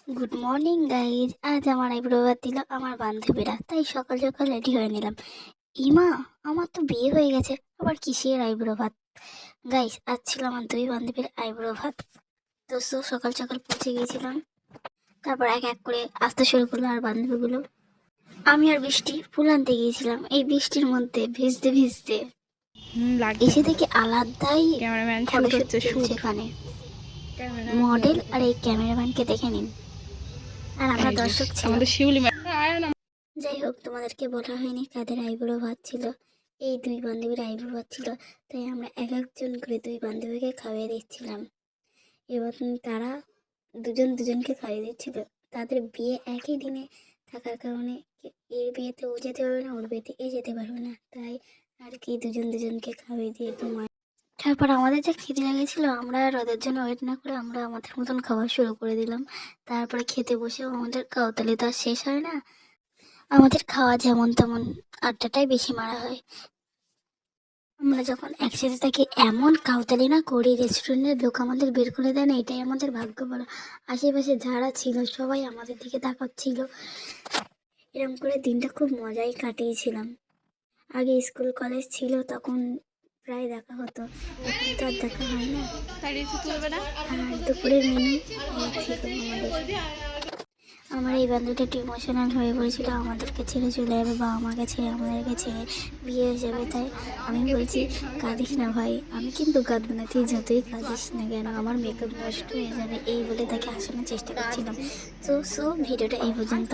Good morning guys. আজ আমার eyebrow ভাত দিল আমার বান্ধবীরা, তাই সকাল সকাল রেডি হয়ে নিলাম। ইমা, আমার তো বিয়ে হয়ে গেছে, আবার কিসের আইব্রো ভাত? গাইজ, আজ ছিল আমার দুই বান্ধবীর আইব্রো ভাত। তো সকাল সকাল পৌঁছে গিয়েছিলাম। তারপর এক এক করে আসতে শুরু করলো আর বান্ধবীগুলো। আমি আর বৃষ্টি ফুল আনতে গিয়েছিলাম। এই বৃষ্টির মধ্যে ভিজতে ভিজতে লাগবে। এসে থেকে আলাদাই ক্যামেরাম্যান শুট ফটোশুট হচ্ছে, চলছে শুট। এখানে। মডেল আর এই ক্যামেরাম্যানকে দেখে নিন। আর আমরা দর্শক ছিলাম। আমাদের শিউলি যাই হোক, তোমাদেরকে বলা হয়নি কাদের আইবুড়ো ভাত ছিল। এই দুই বান্ধবীর আইবুড়ো ভাত ছিল, তাই আমরা এক একজন করে দুই বান্ধবীকে খাইয়ে দিচ্ছিলাম। এবার তারা দুজন দুজনকে খাইয়ে দিচ্ছিল। তাদের বিয়ে একই দিনে থাকার কারণে এর বিয়েতে ও যেতে পারবে না, ওর বিয়েতে এ যেতে পারবে না, তাই আর কি দুজন দুজনকে খাইয়ে দিয়ে একটু তারপর আমাদের যে খিদে লেগেছিলো, আমরা আর ওদের জন্য ওয়েট না করে আমরা আমাদের মতন খাওয়া শুরু করে দিলাম। তারপরে খেতে বসেও আমাদের কাউতালি তো আর শেষ হয় না। আমাদের খাওয়া যেমন তেমন, আড্ডাটাই বেশি মারা হয়। আমরা যখন একসাথে থাকি এমন কাউতালি না করি, রেস্টুরেন্টের লোক আমাদের বের করে দেয় না, এটাই আমাদের ভাগ্য বলো। আশেপাশে যারা ছিল সবাই আমাদের দিকে তাকাচ্ছিল। এরকম করে দিনটা খুব মজাই কাটিয়েছিলাম। আগে স্কুল কলেজ ছিল, তখন প্রায় দেখা হতো, এখন তো আর দেখা হয় না। আর দুপুরের মেনু ছিল আমাদের। আমার এই বান্ধবীটা একটু ইমোশনাল হয়ে পড়েছিল, আমাদেরকে ছেড়ে চলে যাবে, বাবা মাকে ছেড়ে আমাদেরকে ছেড়ে বিয়ে হয়ে যাবে। তাই আমি বলছি, কাঁদিস না ভাই। আমি কিন্তু কাঁদবো না, তুই যতই কাঁদিস না কেন, আমার মেকআপ নষ্ট হয়ে যাবে, এই বলে তাকে হাসানোর চেষ্টা করছিলাম। তো ভিডিওটা এই পর্যন্ত।